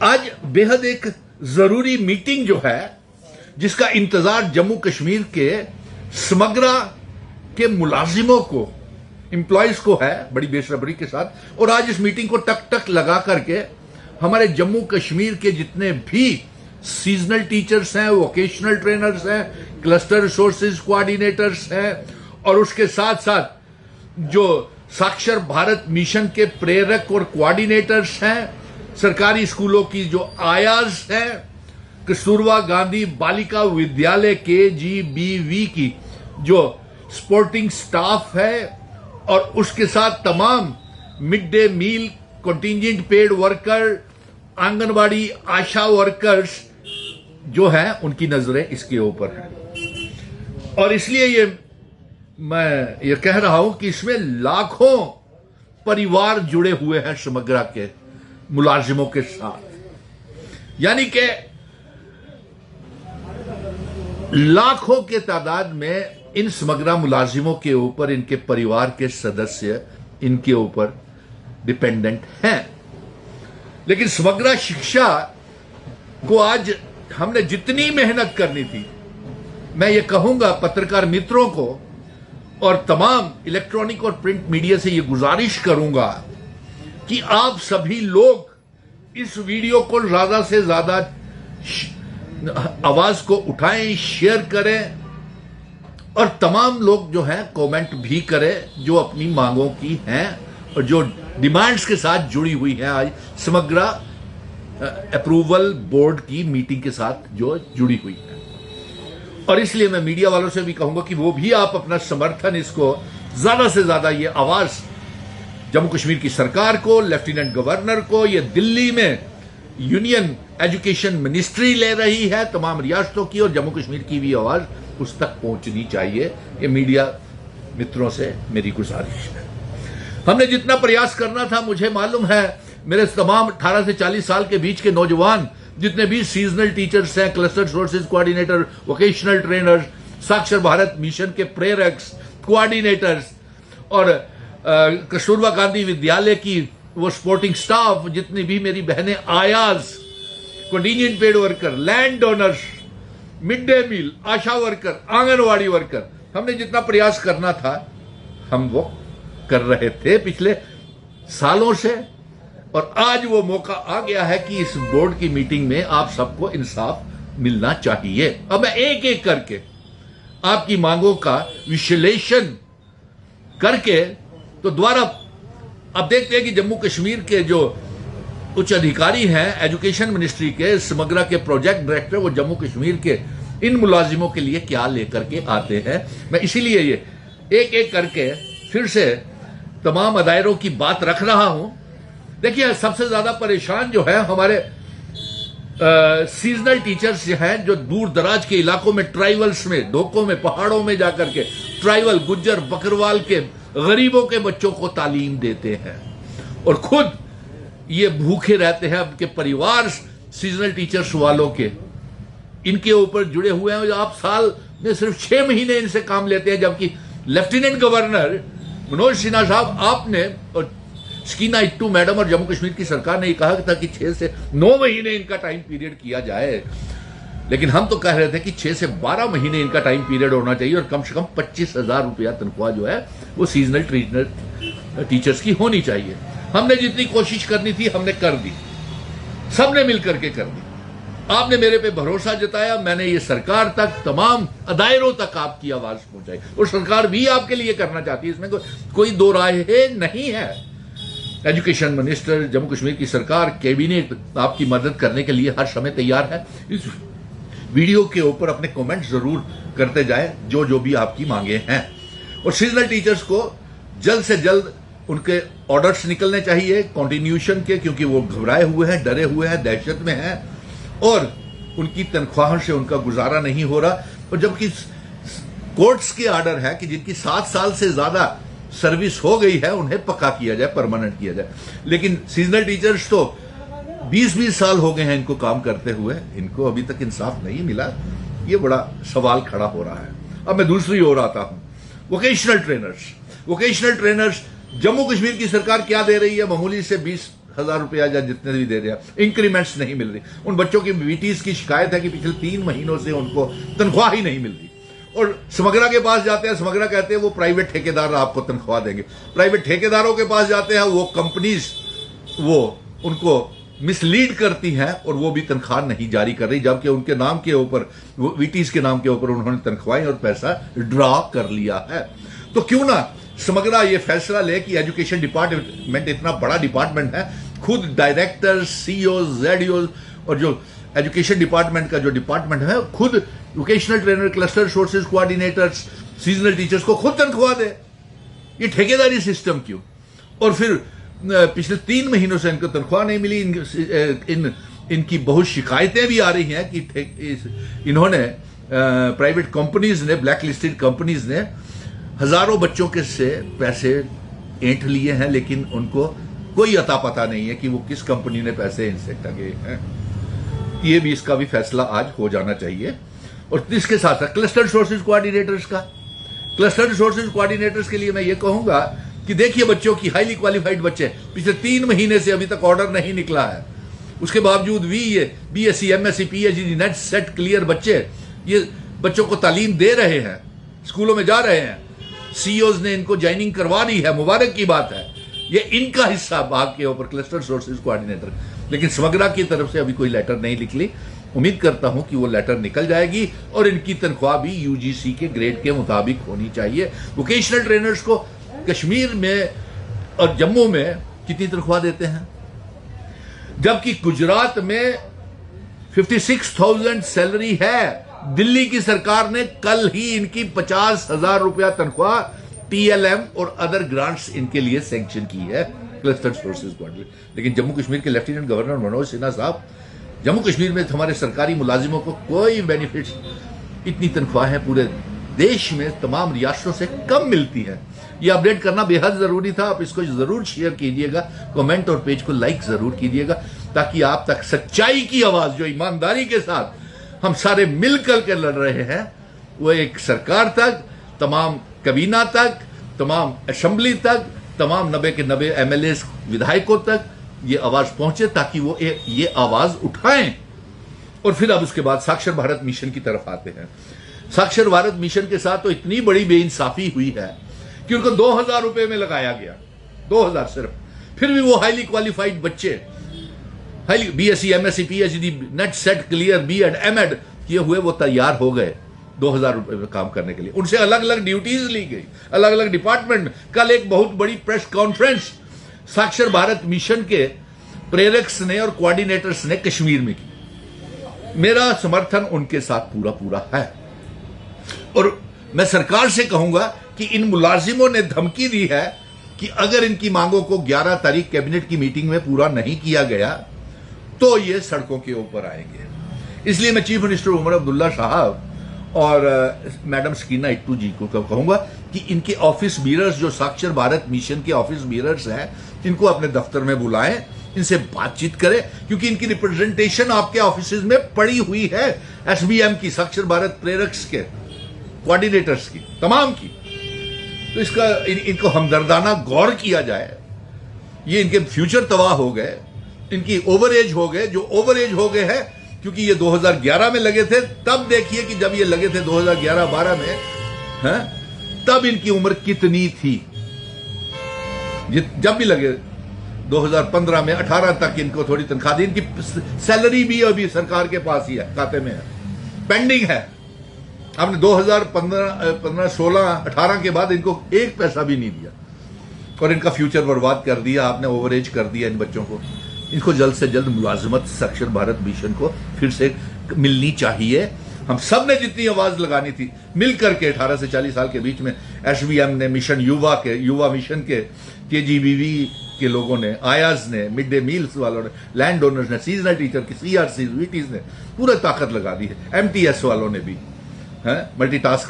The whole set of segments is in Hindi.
आज बेहद एक जरूरी मीटिंग जो है, जिसका इंतजार जम्मू कश्मीर के समग्रा के मुलाजिमों को, एम्प्लॉयज को है बड़ी बेसब्री के साथ, और आज इस मीटिंग को टक टक लगा करके हमारे जम्मू कश्मीर के जितने भी सीजनल टीचर्स हैं, वोकेशनल ट्रेनर्स हैं, क्लस्टर रिसोर्सेज कोऑर्डिनेटर्स हैं, और उसके साथ साथ जो साक्षर भारत मिशन के प्रेरक और कोऑर्डिनेटर्स हैं, सरकारी स्कूलों की जो आयाज हैं, कस्तूरबा गांधी बालिका विद्यालय KGBV की जो स्पोर्टिंग स्टाफ है, और उसके साथ तमाम mid day meal contingent paid worker, anganwadi ASHA workers जो हैं, उनकी नजरें इसके ऊपर हैं। और इसलिए मैं ये कह रहा हूं कि इसमें लाखों परिवार जुड़े हुए हैं समग्रा के मुलाजिमों के साथ, यानी कि लाखों के तादाद में इन समग्रा मुलाजिमों के ऊपर इनके परिवार के सदस्य इनके ऊपर डिपेंडेंट हैं। लेकिन समग्रा शिक्षा को आज हमने जितनी मेहनत करनी थी, मैं ये कहूंगा पत्रकार मित्रों को और तमाम इलेक्ट्रॉनिक और प्रिंट मीडिया से ये गुजारिश करूंगा कि आप सभी लोग इस वीडियो को ज्यादा से ज्यादा आवाज को उठाएं, शेयर करें, और तमाम लोग जो हैं कमेंट भी करें जो अपनी मांगों की हैं और जो डिमांड्स के साथ जुड़ी हुई हैं, आज समग्रा अप्रूवल बोर्ड की मीटिंग के साथ जो जुड़ी हुई है। और इसलिए मैं मीडिया वालों से भी कहूंगा कि वो भी आप अपना समर्थन, इसको ज्यादा से ज्यादा ये आवाज जम्मू कश्मीर की सरकार को, लेफ्टिनेंट गवर्नर को, ये दिल्ली में यूनियन एजुकेशन मिनिस्ट्री ले रही है, तमाम रियासतों की, और जम्मू कश्मीर की भी आवाज उस तक पहुंचनी चाहिए। ये मीडिया मित्रों से मेरी गुजारिश है। हमने जितना प्रयास करना था, मुझे मालूम है मेरे तमाम 18 से 40 साल के बीच के नौजवान जितने भी सीजनल टीचर्स हैं, cluster resources coordinator, vocational trainers, साक्षर भारत मिशन के प्रेरक्स, कोऑर्डिनेटर्स, और कस्तूरबा गांधी विद्यालय की वो स्पोर्टिंग स्टाफ, जितनी भी मेरी बहनें आयाज, contingent paid worker, land donors, mid day meal, ASHA worker, anganwadi worker, हमने जितना प्रयास करना था हम वो कर रहे थे पिछले सालों से, और आज वो मौका आ गया है कि इस बोर्ड की मीटिंग में आप सबको इंसाफ मिलना चाहिए। अब मैं एक एक करके आपकी मांगों का विश्लेषण करके तो द्वारा अब देखते हैं कि जम्मू कश्मीर के जो उच्च अधिकारी हैं एजुकेशन मिनिस्ट्री के, समग्रा के प्रोजेक्ट डायरेक्टर, वो जम्मू कश्मीर के इन मुलाजिमों के लिए क्या लेकर के आते हैं। मैं इसीलिए ये एक एक करके फिर से तमाम अदायरों की बात रख रहा हूं। देखिए, सबसे ज्यादा परेशान जो है हमारे सीजनल टीचर्स हैं, जो दूर दराज के इलाकों में, ट्राइबल्स में, ढोकों में, पहाड़ों में जाकर के ट्राइबल, गुज्जर, बकरवाल के गरीबों के बच्चों को तालीम देते हैं, और खुद ये भूखे रहते हैं। आपके परिवार सीजनल टीचर्स वालों के इनके ऊपर जुड़े हुए हैं। आप साल में सिर्फ 6 महीने इनसे काम लेते हैं, जबकि लेफ्टिनेंट गवर्नर मनोज सिन्हा साहब, आपने और स्कीना इट्टू मैडम और जम्मू कश्मीर की सरकार ने ये कहा था कि 6 से 9 महीने इनका टाइम पीरियड किया जाए, लेकिन हम तो कह रहे थे कि 6 से 12 महीने इनका टाइम पीरियड होना चाहिए, और कम से कम 25,000 रुपया तनख्वाह जो है वो सीजनल टीचर्स की होनी चाहिए। हमने जितनी कोशिश करनी थी हमने कर दी, सबने मिलकर के कर दी। आपने मेरे पे भरोसा जताया, मैंने ये सरकार तक, तमाम अदायरों तक आपकी आवाज पहुंचाई, और सरकार भी आपके लिए करना चाहती है, इसमें कोई दो राय नहीं है। एजुकेशन मिनिस्टर, जम्मू कश्मीर की सरकार, कैबिनेट आपकी मदद करने के लिए हर समय तैयार है। इस वीडियो के ऊपर अपने कमेंट जरूर करते जाएं जो जो भी आपकी मांगे हैं, और सीजनल टीचर्स को जल्द से जल्द उनके ऑर्डर्स निकलने चाहिए कंटिन्यूशन के, क्योंकि वो घबराए हुए हैं, डरे हुए हैं, दहशत में हैं, और उनकी तनख्वाहों से उनका गुजारा नहीं हो रहा। और जबकि कोर्ट्स के ऑर्डर है कि जिनकी 7 साल से ज्यादा सर्विस हो गई है उन्हें पक्का किया जाए, परमानेंट किया जाए, लेकिन सीजनल टीचर्स तो 20-20 साल हो गए हैं इनको काम करते हुए, इनको अभी तक इंसाफ नहीं मिला। ये बड़ा सवाल खड़ा हो रहा है। अब मैं दूसरी ओर आता हूं, वोकेशनल ट्रेनर्स जम्मू कश्मीर की सरकार क्या दे रही है? मामूली से 20 1000 रुपया या जितने भी दे रहे हैं, इंक्रीमेंट्स नहीं मिल रही। उन बच्चों की बीटीज की शिकायत है कि पिछले 3 महीनों से उनको तनख्वाह ही नहीं मिल रही। और समग्रा के पास जाते हैं, समग्रा कहते हैं वो प्राइवेट ठेकेदार आपको तनख्वाह देंगे। प्राइवेट ठेकेदारों के पास जाते हैं, वो कंपनीज वो उनको मिसलीड करती हैं और वो भी तनख्वाह नहीं जारी कर रही, जबकि उनके नाम के ऊपर, वीटीज के नाम के ऊपर उन्होंने तनख्वाहें और पैसा ड्रा कर लिया है। तो क्यों ना समग्रा ये फैसला ले कि एजुकेशन डिपार्टमेंट इतना बड़ा डिपार्टमेंट है, खुद डायरेक्टर, सीईओ, जेडीओ और जो एजुकेशन डिपार्टमेंट का जो डिपार्टमेंट है, खुद vocational trainer, cluster resources coordinators, seasonal teachers को खुद तनख्वाह दे। ये ठेकेदारी सिस्टम क्यों? और फिर पिछले 3 महीनों से इनको तनख्वाह नहीं मिली। इनकी बहुत शिकायतें भी आ रही हैं कि इन्होंने प्राइवेट कंपनीज ने, ब्लैक लिस्टेड कंपनीज ने हजारों बच्चों के से पैसे ऐंठ लिए हैं, लेकिन उनको कोई अता पता नहीं है कि वो किस कंपनी ने पैसे इनसे ठगे हैं। ये भी, इसका भी फैसला आज हो जाना चाहिए। और इसके साथ साथ क्लस्टर रिसोर्सेज कोऑर्डिनेटर्स का, क्लस्टर रिसोर्सेज कोऑर्डिनेटर्स के लिए मैं ये कहूंगा कि देखिए, बच्चों की हाईली क्वालिफाइड बच्चे, पिछले 3 महीने से अभी तक ऑर्डर नहीं निकला है, उसके बावजूद भी ये BSc, MSc, PhD, NET SET clear बच्चे ये बच्चों को तालीम दे रहे हैं, स्कूलों में जा रहे हैं। सीईओज ने इनको ज्वाइनिंग करवा दी है, मुबारक की बात है। ये इनका हिस्सा भाग के ऊपर क्लस्टर रिसोर्सेज कोऑर्डिनेटर। लेकिन समग्रा की तरफ से अभी कोई लेटर नहीं निकली। उम्मीद करता हूं कि वो लेटर निकल जाएगी और इनकी तनख्वाह भी यूजीसी के ग्रेड के मुताबिक होनी चाहिए। वोकेशनल ट्रेनर्स को कश्मीर में और जम्मू में कितनी तनख्वाह देते हैं, जबकि गुजरात में 56,000 सैलरी है। दिल्ली की सरकार ने कल ही इनकी 50,000 रुपया तनख्वाह टीएलएम और अदर ग्रांट्स इनके लिए सैंक्शन की है, क्लस्टर रिसोर्सेज कोऑर्डिनेटर। लेकिन जम्मू कश्मीर के लेफ्टिनेंट गवर्नर मनोज सिन्हा साहब, जम्मू कश्मीर में हमारे सरकारी मुलाजिमों को कोई बेनिफिट्स, इतनी तनख्वाहें पूरे देश में तमाम रियासतों से कम मिलती हैं। ये अपडेट करना बेहद जरूरी था। आप इसको जरूर शेयर कीजिएगा, कमेंट और पेज को लाइक जरूर कीजिएगा, ताकि आप तक सच्चाई की आवाज, जो ईमानदारी के साथ हम सारे मिलकर के लड़ रहे हैं, वो एक सरकार तक, तमाम कबीना तक, तमाम असेंबली तक, तमाम 90 के 90 एमएलए विधायकों तक ये आवाज पहुंचे, ताकि वो ये आवाज उठाएं। और फिर अब उसके बाद साक्षर भारत मिशन की तरफ आते हैं। साक्षर भारत मिशन के साथ तो इतनी बड़ी बेइंसाफी हुई है कि उनको 2,000 रुपए में लगाया गया, 2,000 सिर्फ। फिर भी वो हाईली क्वालिफाइड बच्चे, highly BSc, MSc, PhD, NET SET clear, BEd, MEd किए हुए, वो तैयार हो गए 2,000 रुपए में काम करने के लिए। उनसे अलग अलग ड्यूटीज ली गई, अलग अलग डिपार्टमेंट में। कल एक बहुत बड़ी प्रेस कॉन्फ्रेंस साक्षर भारत मिशन के प्रेरक्स ने और कोऑर्डिनेटर्स ने कश्मीर में की। मेरा समर्थन उनके साथ पूरा पूरा है। और मैं सरकार से कहूंगा कि इन मुलाजिमों ने धमकी दी है कि अगर इनकी मांगों को 11 तारीख कैबिनेट की मीटिंग में पूरा नहीं किया गया तो ये सड़कों के ऊपर आएंगे। इसलिए मैं चीफ मिनिस्टर उमर अब्दुल्ला साहब और मैडम सकीना इट्टू जी को कहूंगा कि इनके ऑफिस बीयरर्स, जो साक्षर भारत मिशन के ऑफिस बीयरर्स हैं, इनको अपने दफ्तर में बुलाएं, इनसे बातचीत करें, क्योंकि इनकी रिप्रेजेंटेशन आपके ऑफिस में पड़ी हुई है, एसबीएम की, साक्षर भारत प्रेरक्स के, कोऑर्डिनेटर्स की, तमाम की। तो इसका इनको हमदर्दाना गौर किया जाए। ये इनके फ्यूचर तबाह हो गए, इनकी ओवर एज हो गए, जो ओवर एज हो गए हैं क्योंकि ये 2011 में लगे थे। तब देखिए कि जब ये लगे थे 2011-12 में, हैं, तब इनकी उम्र कितनी थी। जब भी लगे 2015 में 18 तक इनको थोड़ी तनख्वाह दी। इनकी सैलरी भी अभी सरकार के पास ही है, खाते में है, पेंडिंग है। आपने 2015, 16, 18 के बाद इनको एक पैसा भी नहीं दिया और इनका फ्यूचर बर्बाद कर दिया आपने, ओवरेज कर दिया इन बच्चों को। इनको जल्द से जल्द मुलाजमत साक्षर भारत मिशन को फिर से मिलनी चाहिए। हम सब ने जितनी आवाज लगानी थी मिलकर के 18 से 40 साल के बीच में, एसवीएम ने, मिशन युवा मिशन के, केजीबीवी के लोगों ने, आयाज ने, मिड डे मील्स वालों ने, लैंड ओनर्स ने, सीजनल टीचर की, सीआरसी, वीटीज ने पूरा ताकत लगा दी है, एमटीएस वालों ने भी, मल्टीटास्क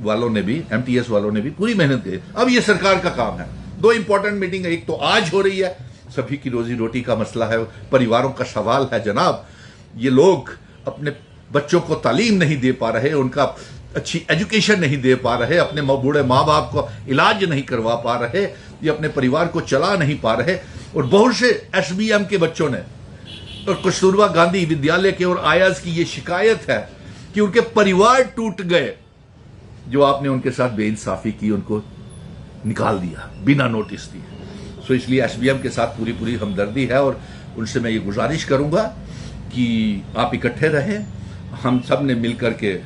वालों ने भी, एमटीएस वालों ने भी पूरी मेहनत की। अब ये सरकार का काम है। 2 इंपॉर्टेंट मीटिंग, एक तो आज हो रही है, सभी की रोजी रोटी का मसला है, परिवारों का सवाल है जनाब। ये लोग अपने बच्चों को तालीम नहीं दे पा रहे, उनका अच्छी एजुकेशन नहीं दे पा रहे, अपने बूढ़े माँ बाप को इलाज नहीं करवा पा रहे, ये अपने परिवार को चला नहीं पा रहे। और बहुत से एसबीएम के बच्चों ने और कस्तूरबा गांधी विद्यालय के और आयाज की ये शिकायत है कि उनके परिवार टूट गए। जो आपने उनके साथ बेइंसाफी की, उनको निकाल दिया बिना नोटिस दिए। सो इसलिए एसबीएम के साथ पूरी पूरी हमदर्दी है और उनसे मैं ये गुजारिश करूंगा कि आप इकट्ठे रहें। हम सब ने मिलकर के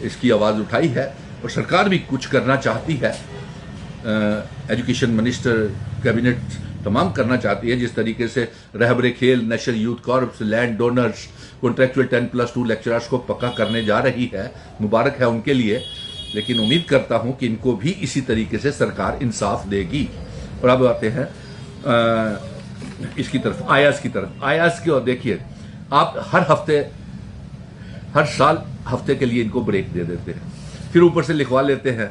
इसकी आवाज़ उठाई है और सरकार भी कुछ करना चाहती है। एजुकेशन मिनिस्टर, कैबिनेट तमाम करना चाहती है। जिस तरीके से रहबरे खेल, national youth corps, land donors, contractual 10+2 lecturers को पक्का करने जा रही है, मुबारक है उनके लिए। लेकिन उम्मीद करता हूं कि इनको भी इसी तरीके से सरकार इंसाफ देगी। और अब आते हैं इसकी तरफ, आयाज की तरफ। आयाज की, और देखिए आप हर साल हफ्ते के लिए इनको ब्रेक दे देते हैं, फिर ऊपर से लिखवा लेते हैं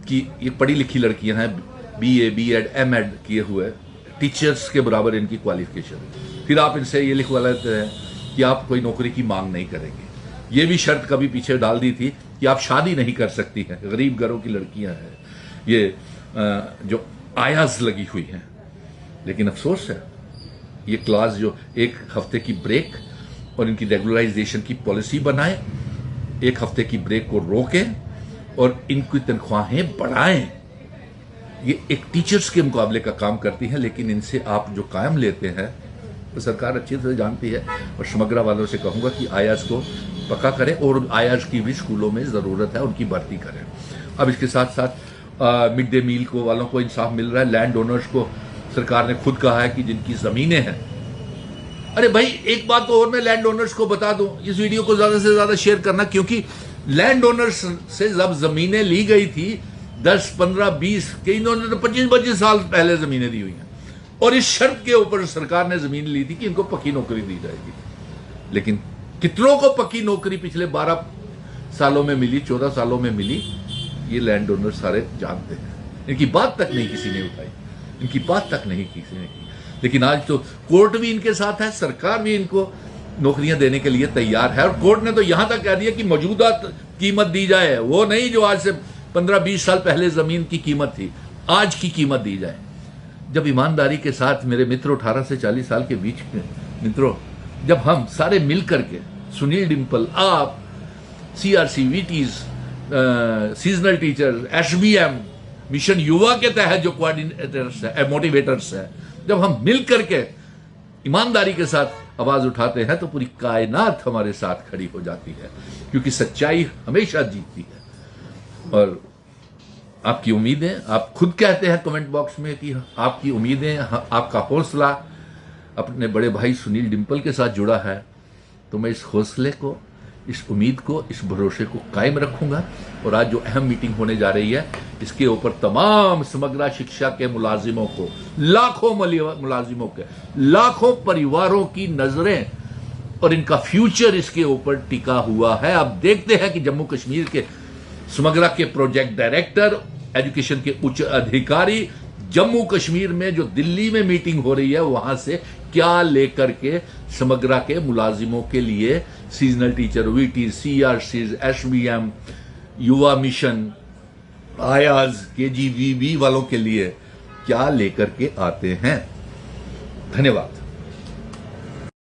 कि ये पढ़ी लिखी लड़कियां हैं, बीए, बीएड, एमएड किए हुए, टीचर्स के बराबर इनकी क्वालिफिकेशन। फिर आप इनसे ये लिखवा लेते हैं कि आप कोई नौकरी की मांग नहीं करेंगे। ये भी शर्त कभी पीछे डाल दी थी कि आप शादी नहीं कर सकती हैं, गरीब घरों की लड़कियां हैं ये जो आयाज लगी हुई हैं। लेकिन अफसोस है, ये क्लास जो एक हफ्ते की ब्रेक और इनकी रेगुलराइजेशन की पॉलिसी बनाए, एक हफ्ते की ब्रेक को रोकें और इनकी तनख्वाहें बढ़ाएं। ये एक टीचर्स के मुकाबले का काम करती हैं। लेकिन इनसे आप जो कायम लेते हैं तो सरकार अच्छी तरह जानती है। और समग्रा वालों से कहूंगा कि आयाज को पक्का करें और आयाज की भी स्कूलों में जरूरत है, उनकी भर्ती करें। अब इसके साथ साथ मिड डे मील को वालों को इंसाफ मिल रहा है। लैंड ओनर्स को सरकार ने खुद कहा है कि जिनकी जमीनें हैं, अरे भाई एक बात तो और मैं लैंड ओनर्स को बता दूं, इस वीडियो को ज्यादा से ज्यादा शेयर करना, क्योंकि लैंड ओनर्स से जब जमीनें ली गई थी 10, 15, 20 के, इन्होंने तो 25 साल पहले जमीनें दी हुई हैं और इस शर्त के ऊपर सरकार ने जमीन ली थी कि इनको पक्की नौकरी दी जाएगी। लेकिन कितनों को पक्की नौकरी पिछले 12 सालों में मिली, 14 सालों में मिली, ये लैंड ओनर सारे जानते हैं। इनकी बात तक नहीं किसी ने उठाई, इनकी बात तक नहीं किसी ने की। लेकिन आज तो कोर्ट भी इनके साथ है, सरकार भी इनको नौकरियां देने के लिए तैयार है। और कोर्ट ने तो यहां तक कह दिया कि मौजूदा कीमत दी जाए, वो नहीं जो आज से 15-20 साल पहले जमीन की कीमत थी, आज की कीमत दी जाए। जब ईमानदारी के साथ मेरे मित्रों, 18 से 40 साल के बीच के मित्रों, जब हम सारे मिल करके, सुनील डिम्पल, आप, CRC, VTs, seasonal teacher, SBM, mission युवा के तहत जो कोऑर्डिनेटर्स है, मोटिवेटर्स है, जब हम मिल करके ईमानदारी के साथ आवाज उठाते हैं तो पूरी कायनात हमारे साथ खड़ी हो जाती है, क्योंकि सच्चाई हमेशा जीतती है। और आपकी उम्मीदें, आप खुद कहते हैं कमेंट बॉक्स में कि आपकी उम्मीदें, आपका हौसला अपने बड़े भाई सुनील डिम्पल के साथ जुड़ा है। तो मैं इस हौसले को, इस उम्मीद को, इस भरोसे को कायम रखूंगा। और आज जो अहम मीटिंग होने जा रही है, इसके ऊपर तमाम समग्रा शिक्षा के मुलाजिमों को, लाखों मुलाजिमों के, लाखों परिवारों की नजरें और इनका फ्यूचर इसके ऊपर टिका हुआ है। अब देखते हैं कि जम्मू कश्मीर के समग्रा के प्रोजेक्ट डायरेक्टर, एजुकेशन के उच्च अधिकारी जम्मू कश्मीर में जो दिल्ली में मीटिंग हो रही है, वहां से क्या लेकर के समग्रा के मुलाजिमों के लिए, seasonal teacher, VT, CRC, SBM, युवा मिशन, आयाज, KGVB वालों के लिए क्या लेकर के आते हैं। धन्यवाद।